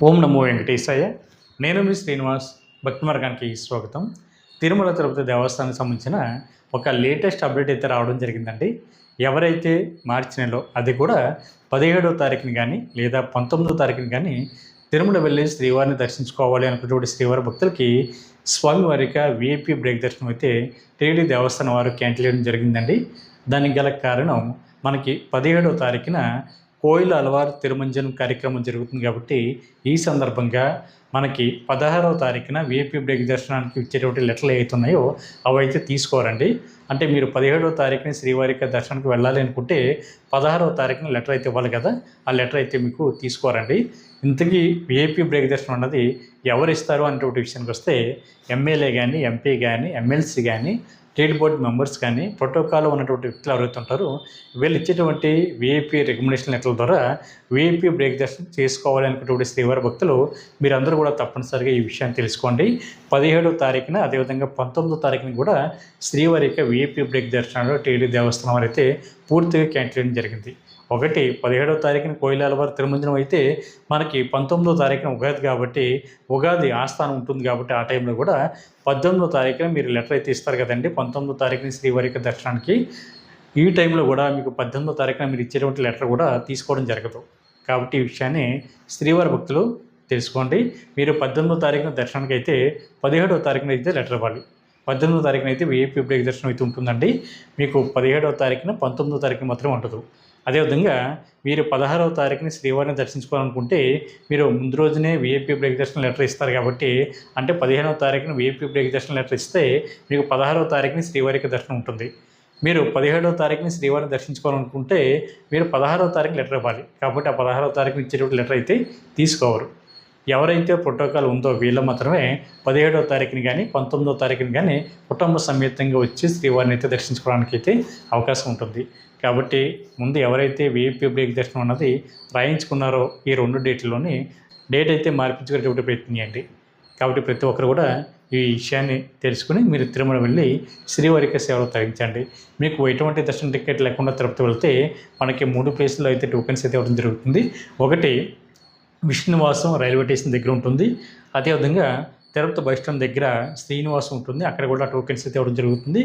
ఓం నమో వెంకటేశాయ. నేను మీ శ్రీనివాస్. భక్తి మార్గానికి స్వాగతం. తిరుమల తిరుపతి దేవస్థానానికి సంబంధించిన ఒక లేటెస్ట్ అప్డేట్ అయితే రావడం జరిగిందండి. ఎవరైతే మార్చి నెలలో, అది కూడా 17వ తారీఖుని కానీ లేదా 19వ తారీఖుని కానీ తిరుమల వెళ్ళి శ్రీవారిని దర్శించుకోవాలి అనుకున్నటువంటి శ్రీవారి భక్తులకి స్వామివారిక విఐపి బ్రేక్ దర్శనం అయితే టీటీడీ దేవస్థానం వారు క్యాన్సిల్ చేయడం జరిగిందండి. దానికి గల కారణం, మనకి 17వ తారీఖున కోయిల అలవారు తిరుమంజనం కార్యక్రమం జరుగుతుంది కాబట్టి ఈ సందర్భంగా మనకి 16వ తారీఖున విఐపి బ్రేక్ దర్శనానికి ఇచ్చేటువంటి లెటర్లు అవుతున్నాయో అవి అయితే తీసుకోరండి. అంటే మీరు 17వ తారీఖున శ్రీవారిక దర్శనానికి వెళ్ళాలి అనుకుంటే 16వ తారీఖున లెటర్ అయితే ఇవ్వాలి కదా, ఆ లెటర్ అయితే మీకు తీసుకోరండి. ఇంతకీ విఐపి బ్రేక్ దర్శనం అన్నది ఎవరు ఇస్తారు అనేటువంటి విషయానికి వస్తే, ఎమ్మెల్యే కానీ, ఎంపీ కానీ, ఎమ్మెల్సీ కానీ, స్టేట్ బోర్డు మెంబర్స్ కానీ, ప్రోటోకాల్ ఉన్నటువంటి వ్యక్తులు ఎవరైతే ఉంటారో వీళ్ళు ఇచ్చేటువంటి విఐపి రికమెండేషన్ లెటర్ల ద్వారా విఐపి బ్రేక్ దర్శనం చేసుకోవాలి అనుకునేటువంటి శ్రీవారి భక్తులు మీరందరూ కూడా తప్పనిసరిగా ఈ విషయాన్ని తెలుసుకోండి. 17వ తారీఖున, అదేవిధంగా 19వ తారీఖున కూడా శ్రీవారి యొక్క విఐపి బ్రేక్ దర్శనంలో టీటీడీ దేవస్థానం వారు అయితే పూర్తిగా క్యాన్సిల్ చేయడం జరిగింది. 17వ తారీఖున కోయిల అలవారు తిరుమంజనం అయితే మనకి 19వ తారీఖున ఉగాది కాబట్టి ఉగాది ఆస్థానం ఉంటుంది కాబట్టి ఆ టైంలో కూడా 18వ తారీఖున మీరు లెటర్ అయితే ఇస్తారు కదండి. 19వ తారీఖున శ్రీవారి దర్శనానికి ఈ టైంలో కూడా మీకు 18వ తారీఖున మీరు ఇచ్చేటువంటి లెటర్ కూడా తీసుకోవడం జరగదు. కాబట్టి ఈ విషయాన్ని శ్రీవారి భక్తులు తెలుసుకోండి. మీరు 18వ తారీఖున దర్శనానికి అయితే 17వ తారీఖున అయితే లెటర్ ఇవ్వాలి. 18వ తారీఖున అయితే విఐపి బ్రేక్ దర్శనం అయితే ఉంటుందండి. మీకు 17వ తారీఖున 19వ తారీఖున మాత్రం ఉండదు. అదేవిధంగా మీరు 16వ తారీఖుని శ్రీవారిని దర్శించుకోవాలనుకుంటే మీరు ముందు రోజునే విఐపి బ్రేక్ దర్శనం లెటర్ ఇస్తారు కాబట్టి, అంటే 15వ తారీఖున విఐపి బ్రేక్ దర్శనం లెటర్ ఇస్తే మీకు 16వ తారీఖుని శ్రీవారికి దర్శనం ఉంటుంది. మీరు 17వ తారీఖుని శ్రీవారిని దర్శించుకోవాలనుకుంటే మీరు 16వ తారీఖు లెటర్ ఇవ్వాలి. కాబట్టి ఆ 16వ తారీఖున ఇచ్చేటువంటి లెటర్ అయితే తీసుకోవరు. ఎవరైతే ప్రోటోకాల్ ఉందో వీళ్ళు మాత్రమే 17వ తారీఖుని కానీ 19వ తారీఖుని కానీ కుటుంబ సమేతంగా వచ్చి శ్రీవారిని అయితే దర్శించుకోవడానికి అయితే అవకాశం ఉంటుంది. కాబట్టి ముందు ఎవరైతే విఐపి బ్రేక్ దర్శనం అన్నది రాయించుకున్నారో ఈ 2 డేట్లలోని డేట్ అయితే మార్పించుకునేటువంటి ప్రయత్నం చేయండి. కాబట్టి ప్రతి ఒక్కరు కూడా ఈ విషయాన్ని తెలుసుకుని మీరు తిరుమల వెళ్ళి శ్రీవారిక సేవలు తగ్గించండి. మీకు ఎటువంటి దర్శన టికెట్ లేకుండా తిరుపతి వెళ్తే మనకి 3 ప్లేసుల్లో అయితే టోకెన్స్ అయితే ఇవ్వడం జరుగుతుంది. ఒకటి విష్ణువాసం రైల్వే స్టేషన్ దగ్గర ఉంటుంది. అదేవిధంగా తిరుపతి బస్ స్టాండ్ దగ్గర శ్రీనివాసం ఉంటుంది, అక్కడ కూడా టోకెన్స్ అయితే ఇవ్వడం జరుగుతుంది.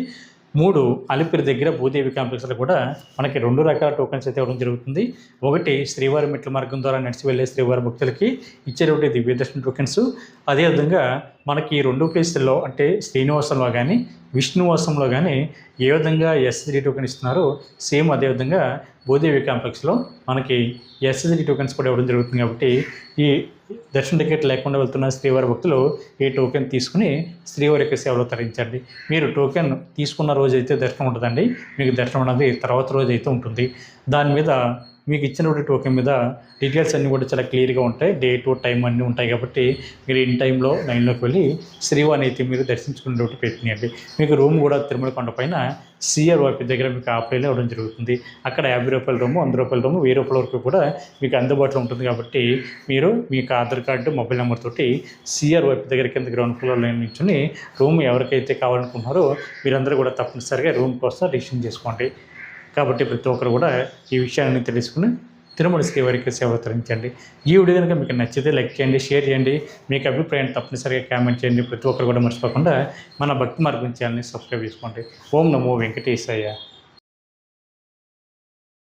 3 అలిపిరి దగ్గర భూదేవి కాంప్లెక్స్లో కూడా మనకి 2 రకాల టోకెన్స్ అయితే ఇవ్వడం జరుగుతుంది. ఒకటి శ్రీవారి మెట్ల మార్గం ద్వారా నడిచి వెళ్ళే శ్రీవారి భక్తులకి ఇచ్చేటువంటి దివ్య దర్శన టోకెన్స్. అదేవిధంగా మనకి 2 ప్లేసుల్లో అంటే శ్రీనివాసంలో కానీ విష్ణువాసంలో కానీ ఏ విధంగా ఎస్ఎస్డి టోకెన్ ఇస్తున్నారో సేమ్ అదేవిధంగా భూదేవి కాంప్లెక్స్లో మనకి ఎస్ఎస్డి టోకెన్స్ కూడా ఇవ్వడం జరుగుతుంది. కాబట్టి ఈ దర్శన టికెట్ లేకుండా వెళ్తున్న శ్రీవారి భక్తులు ఈ టోకెన్ తీసుకుని శ్రీవారి యొక్క సేవలో తరించండి. మీరు టోకెన్ తీసుకున్న రోజు అయితే దర్శనం ఉంటుందండి, మీకు దర్శనం అనేది తర్వాత రోజు అయితే ఉంటుంది. దాని మీద మీకు ఇచ్చినటువంటి టోకెన్ మీద డీటెయిల్స్ అన్నీ కూడా చాలా క్లియర్గా ఉంటాయి. డేటు టైం అన్నీ ఉంటాయి. కాబట్టి మీరు ఇన్ టైంలో లైన్లోకి వెళ్ళి శ్రీవారిని అయితే మీరు దర్శించుకునేటువంటి ప్రయత్నించండి. మీకు రూమ్ కూడా తిరుమల కొండ పైన సిఆర్ వైపు దగ్గర మీకు ఆఫ్లైన్లో ఇవ్వడం జరుగుతుంది. అక్కడ 50 రూపాయల రూము, 100 రూపాయల రూము, 1000 రూపాయల వరకు కూడా మీకు అందుబాటులో ఉంటుంది. కాబట్టి మీరు మీకు ఆధార్ కార్డు, మొబైల్ నెంబర్ తోటి సిఆర్ వైపు దగ్గర కింద గ్రౌండ్ ఫ్లోర్ లైన్ నుంచి రూమ్ ఎవరికైతే కావాలనుకుంటున్నారో మీరందరూ కూడా తప్పనిసరిగా రూమ్ కోసం రిజిస్ట్రేషన్ చేసుకోండి. కాబట్టి ప్రతి ఒక్కరు కూడా ఈ విషయాన్ని తెలుసుకుని తిరుమల శ్రీవారికి సేవ తరించండి. ఈ వీడియో కనుక మీకు నచ్చితే లైక్ చేయండి, షేర్ చేయండి, మీకు అభిప్రాయాన్ని తప్పనిసరిగా కామెంట్ చేయండి. ప్రతి ఒక్కరు కూడా మర్చిపోకుండా మన భక్తి మార్గం ఛానల్ని సబ్స్క్రైబ్ చేసుకోండి. ఓం నమో వెంకటేశాయ.